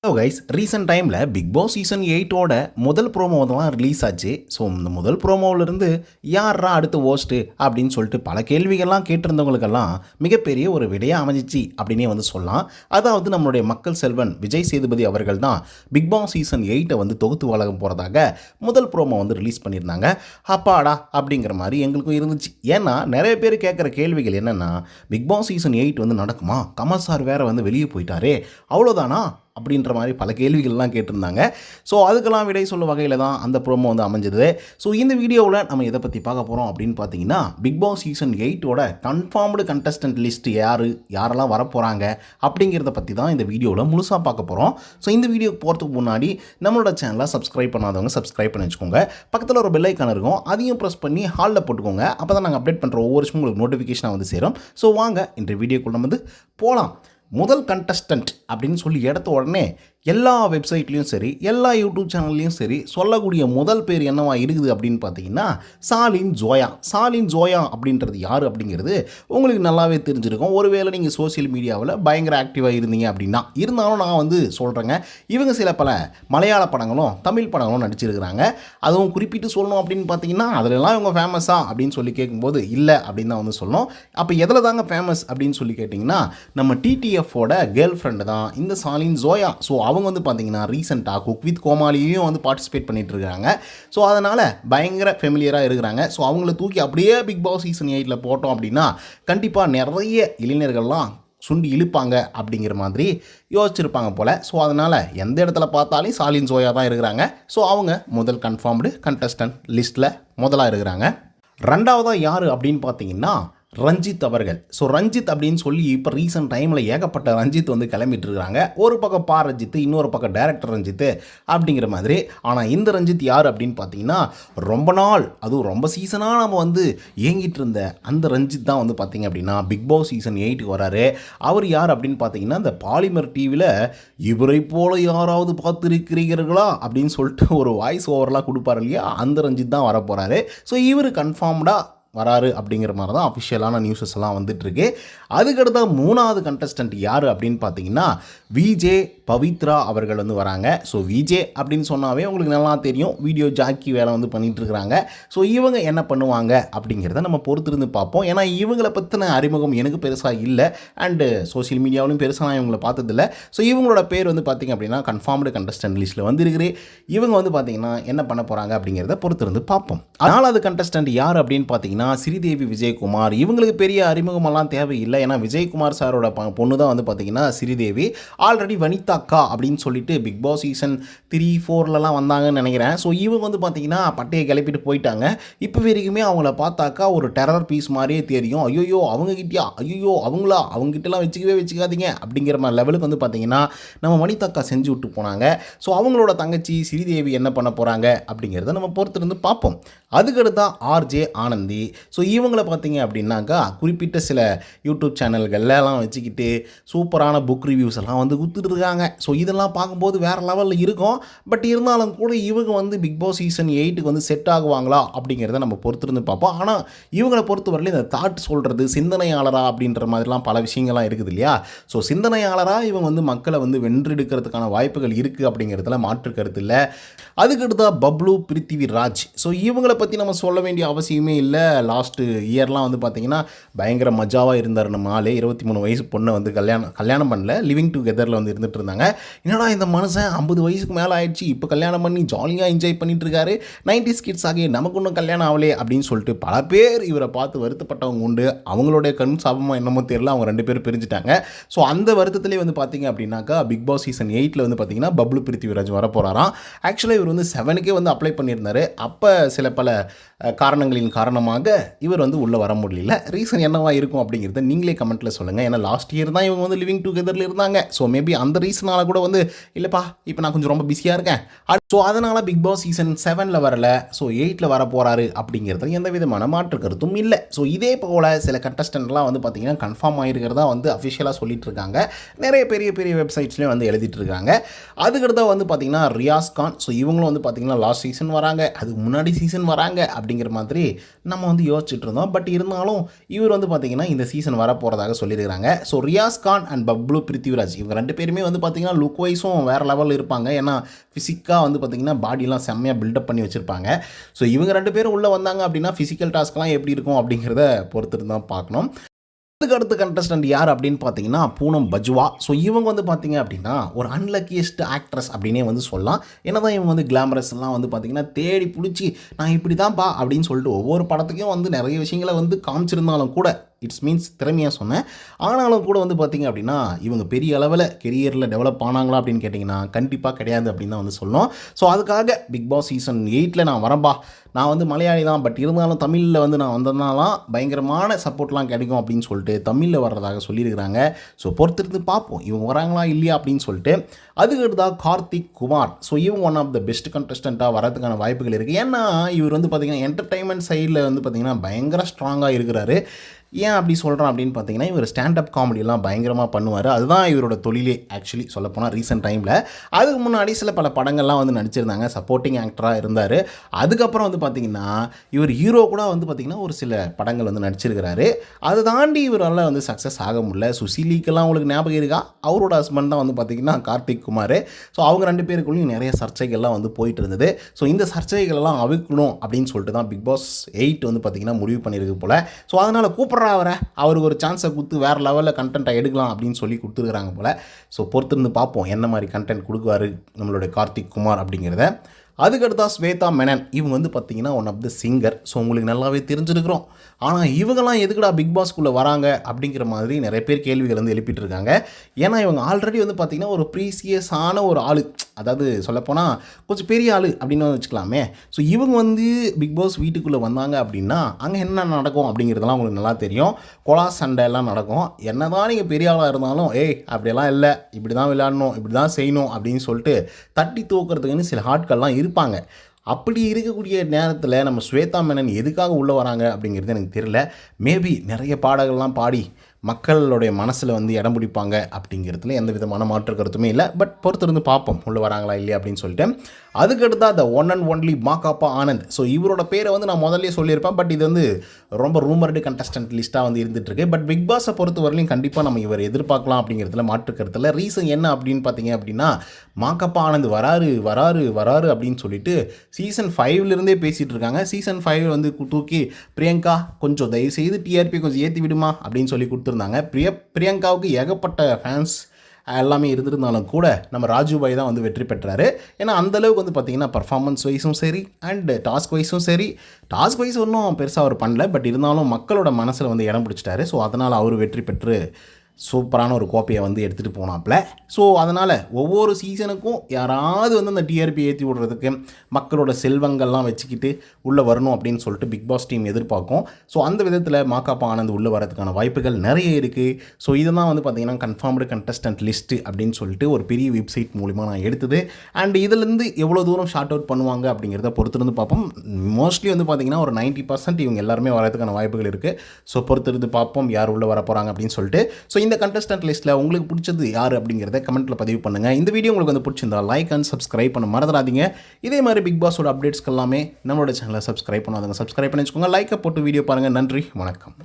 Hello guys, recent டைமில் big Boss season 8ஓட முதல் promo தான் ரிலீஸ் ஆச்சு. ஸோ இந்த முதல் ப்ரோமோவிலிருந்து யாரா அடுத்த ஹோஸ்ட்டு அப்படின்னு சொல்லிட்டு பல கேள்விகள்லாம் கேட்டிருந்தவங்களுக்கெல்லாம் மிகப்பெரிய ஒரு விடையாக அமைஞ்சிச்சு அப்படின்னே சொல்லலாம். அதாவது நம்மளுடைய மக்கள் செல்வன் விஜய் சேதுபதி அவர்கள் தான் பிக் பாஸ் சீசன் 8 தொகுத்து வழங்க போகிறதாக முதல் ப்ரோமோ ரிலீஸ் பண்ணியிருந்தாங்க. அப்பாடா அப்படிங்கிற மாதிரி எங்களுக்கும் இருந்துச்சு. ஏன்னா நிறைய பேர் கேட்குற கேள்விகள் என்னென்னா, பிக் பாஸ் சீசன் 8 நடக்குமா, கமல் சார் வேறு வெளியே போயிட்டாரே, அவ்வளோதானா அப்படின்ற மாதிரி பல கேள்விகள்லாம் கேட்டிருந்தாங்க. ஸோ அதுக்கெல்லாம் விடை சொல்லும் வகையில் தான் அந்த ப்ரோமோ அமைஞ்சது. ஸோ இந்த வீடியோவில் நம்ம எதை பற்றி பார்க்க போகிறோம் அப்படின்னு பார்த்தீங்கன்னா, பிக் பாஸ் சீசன் 8ஓட கன்ஃபார்ம்டு கண்டஸ்டன்ட் லிஸ்ட் யாரெல்லாம் வரப்போகிறாங்க அப்படிங்கிறத பற்றி தான் இந்த வீடியோவில் முழுசாக பார்க்க போகிறோம். ஸோ இந்த வீடியோக்கு போகிறதுக்கு முன்னாடி நம்மளோட சேனலை சப்ஸ்கிரைப் பண்ணாதவங்க சப்ஸ்கிரைப் பண்ணி வச்சுக்கோங்க. பக்கத்தில் ஒரு பெல் ஐக்கான் இருக்கும், அதையும் ப்ரெஸ் பண்ணி ஹாலில் போட்டுக்கோங்க. அப்போ தான் நாங்கள் அப்டேட் பண்ணுற ஒவ்வொரு விஷயமும் உங்களுக்கு நோட்டிஃபிகேஷனாக சேரும். ஸோ வாங்க இன்றைய வீடியோக்குள்ள போகலாம். முதல் கண்டஸ்டன்ட் அப்படின்னு சொல்லி எடுத்த உடனே எல்லா வெப்சைட்லேயும் சரி, எல்லா யூடியூப் சேனல்லையும் சரி சொல்லக்கூடிய முதல் பேர் என்னவா இருக்குது அப்படின்னு பார்த்தீங்கன்னா, சாலின் ஜோயா. சாலின் ஜோயா அப்படின்றது யார் அப்படிங்கிறது உங்களுக்கு நல்லாவே தெரிஞ்சிருக்கும். ஒருவேளை நீங்கள் சோசியல் மீடியாவில் பயங்கர ஆக்டிவாக இருந்தீங்க அப்படின்னா. இருந்தாலும் நான் சொல்கிறேங்க, இவங்க சில பல மலையாள படங்களும் தமிழ் படங்களும் நடிச்சிருக்கிறாங்க. அதுவும் குறிப்பிட்டு சொல்லணும் அப்படின்னு பார்த்தீங்கன்னா, அதிலெல்லாம் இவங்க ஃபேமஸா அப்படின்னு சொல்லி கேட்கும்போது இல்லை அப்படின்னு தான் சொல்லணும். அப்போ எதில் தாங்க ஃபேமஸ் அப்படின்னு சொல்லி கேட்டிங்கன்னா, நம்ம டிடிஎஃபோட கேர்ள் ஃப்ரெண்டு தான் இந்த சாலின் ஜோயா. ஸோ அவங்க பார்த்தீங்கன்னா ரீசெண்டாக குக் வித் கோமாளியும் பார்ட்டிசிபேட் பண்ணிட்டு இருக்காங்க. ஸோ அதனால் பயங்கர ஃபெமிலியராக இருக்கிறாங்க. ஸோ அவங்கள தூக்கி அப்படியே பிக் பாஸ் சீசன் 8 போட்டோம் அப்படின்னா கண்டிப்பாக நிறைய இளைஞர்கள்லாம் சுண்டி இழுப்பாங்க அப்படிங்கிற மாதிரி யோசிச்சிருப்பாங்க போல். ஸோ அதனால் எந்த இடத்துல பார்த்தாலும் சாலின் ஜோயா தான் இருக்கிறாங்க. ஸோ அவங்க முதல் கன்ஃபார்ம்டு கண்டஸ்டன்ட் லிஸ்ட்டில் முதலாக இருக்கிறாங்க. ரெண்டாவதாக யார் அப்படின்னு பார்த்தீங்கன்னா, ரஞ்சித் அவர்கள். ஸோ ரஞ்சித் அப்படின்னு சொல்லி இப்போ ரீசெண்ட் டைமில் ஏகப்பட்ட ரஞ்சித் கிளம்பிட்டு இருக்காங்க. ஒரு பக்கம் ரஞ்சித், இன்னொரு பக்கம் டைரக்டர் ரஞ்சித் அப்படிங்கிற மாதிரி. ஆனால் இந்த ரஞ்சித் யார் அப்படின்னு பார்த்தீங்கன்னா, ரொம்ப நாள் அதுவும் ரொம்ப சீசனாக நம்ம ஏங்கிட்டு இருந்த அந்த ரஞ்சித் தான் பார்த்தீங்க அப்படின்னா பிக் பாஸ் சீசன் 8 வராரு. அவர் யார் அப்படின்னு பார்த்தீங்கன்னா, இந்த பாலிமர் டிவியில் இவரை போல யாராவது பார்த்துருக்கிறீர்களா அப்படின்னு சொல்லிட்டு ஒரு வாய்ஸ் ஓவர்லாம் கொடுப்பாரு இல்லையா, அந்த ரஞ்சித் தான் வர போகிறாரு. ஸோ இவர் கன்ஃபார்ம்டாக வராரு அப்படிங்கிற மாதிரி தான் அஃபிஷியலான நியூஸஸ் எல்லாம் வந்துட்டுருக்கு. அதுக்கடுத்த மூணாவது கண்டஸ்டன்ட் யார் அப்படின்னு பார்த்தீங்கன்னா, விஜே பவித்ரா அவர்கள் வராங்க. ஸோ விஜே அப்படின்னு சொன்னாவே உங்களுக்கு நல்லா தெரியும், வீடியோ ஜாக்கி வேலை பண்ணிகிட்டு இருக்கிறாங்க. ஸோ இவங்க என்ன பண்ணுவாங்க அப்படிங்கிறத நம்ம பொறுத்திருந்து பார்ப்போம். ஏன்னா இவங்களை பற்றின அறிமுகம் எனக்கு பெருசாக இல்லை, அண்டு சோசியல் மீடியாவிலும் பெருசாக நான் இவங்களை பார்த்ததில்லை. ஸோ இவங்களோட பேர் பார்த்திங்க அப்படின்னா கன்ஃபார்ம்டு கண்டஸ்டன்ட் லிஸ்ட்டில் வந்துருக்குது. இவங்க பார்த்திங்கன்னா என்ன பண்ண போகிறாங்க அப்படிங்கிறத பொறுத்திருந்து பார்ப்போம். நாலாவது கண்டஸ்டன்ட் யார் அப்படின்னு பார்த்தீங்கன்னா, ஸ்ரீதேவி விஜயகுமார். இவங்களுக்கு பெரிய அறிமுகமெல்லாம் தேவையில்லை. ஏன்னா விஜயகுமார் சாரோட பொண்ணு தான் பார்த்தீங்கன்னா ஸ்ரீதேவி. ஆல்ரெடி வனிதாக்கா அப்படின்னு சொல்லிட்டு பிக் பாஸ் சீசன் 3, 4லலாம் வந்தாங்கன்னு நினைக்கிறேன். ஸோ இவங்க பார்த்தீங்கன்னா பட்டையை கிளப்பிட்டு போயிட்டாங்க. இப்போ வரைக்குமே அவங்கள பார்த்தாக்கா ஒரு டெரர் பீஸ் மாதிரியே தெரியும். ஐயோ அவங்ககிட்டயா, ஐயோ அவங்ககிட்டலாம் வச்சுக்காதீங்க அப்படிங்கிற மாதிரி லெவலுக்கு பார்த்தீங்கன்னா நம்ம வனிதாக்கா செஞ்சு விட்டு போனாங்க. ஸோ அவங்களோட தங்கச்சி ஸ்ரீதேவி என்ன பண்ண போகிறாங்க அப்படிங்கிறத நம்ம பொறுத்திருந்து பார்ப்போம். அதுக்கடுத்தான் ஆர்ஜே ஆனந்தி. ஸோ இவங்கள பார்த்தீங்க அப்படின்னாக்கா குறிப்பிட்ட சில யூடியூப் சேனல்கள்லாம் வச்சுக்கிட்டு சூப்பரான புக் ரிவ்யூஸ் எல்லாம் கொடுத்துட்டு இருக்காங்க. ஸோ இதெல்லாம் பார்க்கும்போது வேறு லெவலில் இருக்கும். பட் இருந்தாலும் கூட இவங்க பிக் பாஸ் சீசன் 8 செட் ஆகுவாங்களா அப்படிங்கிறத நம்ம பொறுத்திருந்து பார்ப்போம். ஆனால் இவங்களை பொறுத்தவரையிலும் இந்த தாட் சொல்கிறது, சிந்தனையாளரா அப்படின்ற மாதிரிலாம் பல விஷயங்கள்லாம் இருக்குது இல்லையா. ஸோ சிந்தனையாளராக இவங்க மக்களை வென்றெடுக்கிறதுக்கான வாய்ப்புகள் இருக்குது அப்படிங்கிறதுல மாற்று கருத்து இல்லை. அதுக்கடுத்தா பப்ளு பிருத்திவிராஜ். ஸோ இவங்களை பற்றி நம்ம சொல்ல வேண்டிய அவசியமே இல்லை. லாஸ்ட்டு இயர்லாம் பார்த்தீங்கன்னா பயங்கர மஜாவாக இருந்தார் நம்ம ஆளே. 23 வயசு பொண்ணை கல்யாணம் பண்ணல, லிவிங் டுகெதரில் இருந்துட்டு இருந்தாங்க. என்னடா இந்த மனுஷன் 50 வயசுக்கு மேலே ஆயிடுச்சு, இப்போ கல்யாணம் பண்ணி ஜாலியாக என்ஜாய் பண்ணிட்டு இருக்காரு, 90s கிட்ஸ் ஆகிய நமக்கு ஒன்றும் கல்யாணம் ஆகலே அப்படின்னு சொல்லிட்டு பல பேர் இவரை பார்த்து வருத்தப்பட்டவங்க உண்டு. அவங்களுடைய கண் சாபமாக என்னமோ தெரியல, அவங்க 2 பேரும் பிரிஞ்சுட்டாங்க. ஸோ அந்த வருத்தத்திலே பார்த்தீங்க அப்படின்னாக்கா பிக் பாஸ் சீசன் 8 பார்த்தீங்கன்னா பப்ளு பிருத்திவிராஜ் வர போகிறாராம். ஆக்சுவலாக இவர் 7க்கே அப்ளை பண்ணியிருந்தாரு. அப்போ சில பல காரணங்களின் காரணமாக இவர் உள்ளே வர முடியல. ரீசன் என்னவா இருக்கும் அப்படிங்கிறத நீங்களே கமெண்ட்டில் சொல்லுங்கள். ஏன்னா லாஸ்ட் இயர் தான் இவங்க லிவிங் டுகெதரில் இருந்தாங்க. ஸோ மேபி அந்த ரீசனால் கூட இல்லைப்பா இப்போ நான் கொஞ்சம் ரொம்ப பிஸியாக இருக்கேன் ஸோ அதனால் பிக் பாஸ் சீசன் 7ல் வரல, ஸோ 8ல் வர போகிறாரு அப்படிங்கிறதுல எந்த விதமான மாற்று கருத்தும் இல்லை. ஸோ இதே போல் சில கண்டஸ்டன்ட்லாம் வந்து பார்த்திங்கன்னா கன்ஃபார்ம் ஆகிருக்கிறதா வந்து அஃபிஷியலாக சொல்லிட்டு இருக்காங்க. நிறைய பெரிய பெரிய வெப்சைட்ஸ்லேயும் வந்து எழுதிட்டு இருக்காங்க. அதுக்கடுத்தா வந்து பார்த்திங்கன்னா ரியாஸ் கான். ஸோ இவங்களும் வந்து பார்த்திங்கன்னா லாஸ்ட் சீசன் வராங்க, அதுக்கு முன்னாடி சீசன் வராங்க அப்படிங்கிற மாதிரி நம்ம வந்து யோசிச்சுட்டு இருந்தோம். பட் இருந்தாலும் இவர் வந்து பார்த்திங்கன்னா இந்த சீசன் வர போகிறதாக சொல்லியிருக்கிறாங்க. ஸோ ரியாஸ் கான் அண்ட் பப்ளு பிருத்திவிராஜ் இவங்க 2 பேருமே வந்து பார்த்திங்கன்னா லுக் வைஸும் வேறு லெவலில் இருப்பாங்க. ஏன்னா ஃபிசிக்காக வந்து பார்த்திங்கன்னா பாடிலாம் செம்மையாக பில்டப் பண்ணி வச்சுருப்பாங்க. ஸோ இவங்க 2 பேரும் உள்ளே வந்தாங்க அப்படின்னா ஃபிசிக்கல் டாஸ்க்லாம் எப்படி இருக்கும் அப்படிங்கிறத பொறுத்துட்டு தான் பார்க்கணும். அதுக்கு அடுத்த கண்டஸ்டன்ட் யார் அப்படின்னு பார்த்தீங்கன்னா பூனம் பஜ்வா. ஸோ இவங்க வந்து பார்த்தீங்க அப்படின்னா ஒரு அன்லக்கியஸ்ட் ஆக்ட்ரஸ் அப்படின்னே வந்து சொல்லலாம். என்ன தான் இவங்க வந்து கிளாமரஸ்லாம் வந்து பார்த்திங்கன்னா தேடி பிடிச்சி நான் இப்படி தான்ப்பா அப்படின்னு சொல்லிட்டு ஒவ்வொரு படத்துக்கும் வந்து நிறைய விஷயங்களை வந்து காமிச்சிருந்தாலும் கூட இட்ஸ் மீன்ஸ் திறமையாக சொன்னேன். ஆனாலும் கூட வந்து பார்த்திங்க அப்படின்னா இவங்க பெரிய அளவில் கெரியரில் டெவலப் ஆனாங்களா அப்படின்னு கேட்டிங்கன்னா கண்டிப்பாக கிடையாது அப்படின்னு தான் வந்து சொல்லணும். ஸோ அதுக்காக பிக் பாஸ் சீசன் 8ல் நான் வரம்பா, நான் வந்து மலையாளி தான், பட் இருந்தாலும் தமிழில் வந்து நான் வந்ததுனாலாம் பயங்கரமான சப்போர்ட்லாம் கிடைக்கும் அப்படின்னு சொல்லிட்டு தமிழில் வர்றதாக சொல்லியிருக்கிறாங்க. ஸோ பொறுத்திருந்து பார்ப்போம் இவங்க வராங்களா இல்லையா அப்படின்னு சொல்லிட்டு. அதுக்கடுத்தாக கார்த்திக் குமார். ஸோ இவங்க ஒன் ஆஃப் த பெஸ்ட் கண்டஸ்டண்ட்டாக வரதுக்கான வாய்ப்புகள் இருக்குது. ஏன்னா இவர் வந்து பார்த்திங்கன்னா என்டர்டைன்மெண்ட் சைடில் வந்து பார்த்திங்கன்னா பயங்கர ஸ்ட்ராங்காக இருக்கிறாரு. ஏன் அப்படி சொல்கிறேன் அப்படின்னு பார்த்தீங்கன்னா இவர் ஸ்டாண்டப் காமெடியெலாம் பயங்கரமாக பண்ணுவார். அதுதான் இவரோட தொழிலே ஆக்சுவலி சொல்லப்போனால் ரீசெண்ட் டைமில். அதுக்கு முன்னாடி சில பல படங்கள்லாம் வந்து நடிச்சிருந்தாங்க, சப்போர்ட்டிங் ஆக்டராக இருந்தார். அதுக்கப்புறம் வந்து பார்த்திங்கன்னா இவர் ஹீரோ கூட வந்து பார்த்திங்கன்னா ஒரு சில படங்கள் வந்து நடிச்சிருக்கிறாரு. அதை தாண்டி இவரால் வந்து சக்ஸஸ் ஆக முடியல. சுசீலிக்கெல்லாம் உங்களுக்கு ஞாபகம் இருக்கா? அவரோட ஹஸ்பண்ட் தான் வந்து பார்த்திங்கன்னா கார்த்திக் குமார். ஸோ அவங்க 2 பேருக்குள்ளேயும் நிறைய சர்ச்சைகள்லாம் வந்து போயிட்டு இருந்தது. ஸோ இந்த சர்ச்சைகளெல்லாம் அவிக்கணும் அப்படின்னு சொல்லிட்டு தான் பிக் பாஸ் 8 வந்து பார்த்திங்கன்னா முடிவு பண்ணியிருக்கு போல். ஸோ அதனால் அவருக்கு ஒரு சான்ஸை கொடுத்து வேறு லெவலில் கண்டென்ட்டை எடுக்கலாம் அப்படின்னு சொல்லி கொடுத்துருக்குறாங்க போல். ஸோ பொறுத்திருந்து பார்ப்போம் என்ன மாதிரி கண்டென்ட் கொடுக்குவார் நம்மளுடைய கார்த்திக் குமார் அப்படிங்கிறத. அதுக்கடுத்தா ஸ்வேதா மேனன். இவங்க வந்து பார்த்திங்கன்னா one of the singer. So உங்களுக்கு நல்லாவே தெரிஞ்சிருக்கிறோம். ஆனால் இவங்கெல்லாம் எதுக்குடா பிக் பாஸ்க்குள்ளே வராங்க அப்படிங்கிற மாதிரி நிறைய பேர் கேள்விகள் வந்து எழுப்பிட்டு இருக்காங்க. ஏன்னா இவங்க ஆல்ரெடி வந்து பார்த்திங்கன்னா ஒரு ப்ரீசியஸான ஒரு ஆள், அதாவது சொல்லப்போனால் கொஞ்சம் பெரிய ஆள் அப்படின்னு வச்சுக்கலாமே. ஸோ இவங்க வந்து பிக் பாஸ் வீட்டுக்குள்ளே வந்தாங்க அப்படின்னா அங்கே என்ன நடக்கும் அப்படிங்கிறதெல்லாம் உங்களுக்கு நல்லா தெரியும். கொலா சண்டை எல்லாம் நடக்கும். என்ன தான் நீங்கள் பெரிய ஆளாக இருந்தாலும் அப்படியெல்லாம் இல்லை, இப்படி தான் விளையாடணும், இப்படி தான் செய்யணும் அப்படின்னு சொல்லிட்டு தட்டி தூக்குறதுக்குன்னு சில ஆட்கள்லாம் இருப்பாங்க. அப்படி இருக்கக்கூடிய நேரத்தில் நம்ம ஸ்வேதா மேனன் எதுக்காக உள்ளே வராங்க அப்படிங்கிறது எனக்கு தெரியல. மேபி நிறைய பாடல்கள்லாம் பாடி மக்களுடைய மனசில் வந்து இடம் பிடிப்பாங்க அப்படிங்கிறதுல எந்த விதமான மாற்று கருத்துமே இல்லை. பட் பொறுத்திருந்து பார்ப்போம் உள்ளே வராங்களா இல்லையா அப்படின்னு சொல்லிட்டு. அதுக்கடுத்தா the one and only Makapa Anand. So இவரோட பேரை வந்து நான் முதல்ல சொல்லியிருப்பேன். பட் இது வந்து ரொம்ப ரூமர்டு கண்டஸ்டன்ட் லிஸ்ட்டாக வந்து இருந்துகிட்ருக்கு. பட் பிக் பாஸை பொறுத்த வரலையும் கண்டிப்பாக நம்ம இவர் எதிர்பார்க்கலாம் அப்படிங்கிறதுல மாற்று கருத்தில். ரீசன் என்ன அப்படின்னு பார்த்தீங்க அப்படின்னா மாகாப்பா ஆனந்த் வராரு வராரு வராரு அப்படின்னு சொல்லிட்டு சீசன் 5லேருந்தே பேசிகிட்டு இருக்காங்க. சீசன் 5 வந்து தூக்கி பிரியங்கா கொஞ்சம் தயவுசெய்து டிஆர்பி கொஞ்சம் ஏற்றி விடுமா அப்படின்னு சொல்லி கொடுத்துருந்தாங்க. பிரியங்காவுக்கு ஏகப்பட்ட ஃபேன்ஸ் எல்லாமே இருந்திருந்தாலும் கூட நம்ம ராஜுபாய் தான் வந்து வெற்றி பெற்றார். ஏன்னா அந்தளவுக்கு வந்து பார்த்திங்கன்னா பர்ஃபார்மன்ஸ் வைஸும் சரி அண்ட் டாஸ்க் வைஸும் சரி. டாஸ்க் வைஸ் ஒன்றும் பெருசாக அவர் பண்ணல, பட் இருந்தாலும் மக்களோட மனசில் வந்து இடம் பிடிச்சிட்டாரு. ஸோ அதனால் அவர் வெற்றி பெற்று சூப்பரான ஒரு கோப்பையை வந்து எடுத்துகிட்டு போனாப்புல. ஸோ அதனால் ஒவ்வொரு சீசனுக்கும் யாராவது வந்து அந்த டிஆர்பி ஏற்றி விடுறதுக்கு மக்களோட செல்வங்கள்லாம் வச்சுக்கிட்டு உள்ளே வரணும் அப்படின்னு சொல்லிட்டு பிக் பாஸ் டீம் எதிர்பார்க்கும். ஸோ அந்த விதத்தில் மாகாப்பா ஆனந்த் உள்ளே வரதுக்கான வாய்ப்புகள் நிறைய இருக்குது. ஸோ இதெல்லாம் வந்து பார்த்திங்கன்னா கன்ஃபார்ம்டு கண்டஸ்டன்ட் லிஸ்ட்டு அப்படின்னு சொல்லிட்டு ஒரு பெரிய வெப்சைட் மூலிமா நான் எடுத்தது. அண்ட் இதிலேருந்து எவ்வளோ தூரம் ஷார்ட் அவுட் பண்ணுவாங்க அப்படிங்கிறத பொறுத்திருந்து பார்ப்போம். மோஸ்ட்லி வந்து பார்த்திங்கன்னா ஒரு 90% இவங்க எல்லாருமே வரதுக்கான வாய்ப்புகள் இருக்குது. ஸோ பொறுத்திருந்து பார்ப்போம் யார் உள்ளே வர போகிறாங்க அப்படின்னு சொல்லிட்டு. ஸோ இந்த கண்டஸ்டன்ட் லிஸ்ட்டில் உங்களுக்கு பிடிச்சது யார் அப்படிங்கிறத கமெண்ட்டில் பதிவு பண்ணுங்கள். இந்த வீடியோ உங்களுக்கு வந்து பிடிச்சிருந்தா லைக் அண்ட் சப்ஸ்கிரைப் பண்ண மறந்துடாதீங்க. இதே மாதிரி பிக் பாஸோட அப்டேட்ஸ்க்கு எல்லாமே நம்மளோட சேனலை சப்ஸ்கிரைப் பண்ணாதவங்க சப்ஸ்கிரைப் பண்ணி வச்சுக்கோங்க. லைக்கை போட்டு வீடியோ பாருங்கள். நன்றி, வணக்கம்.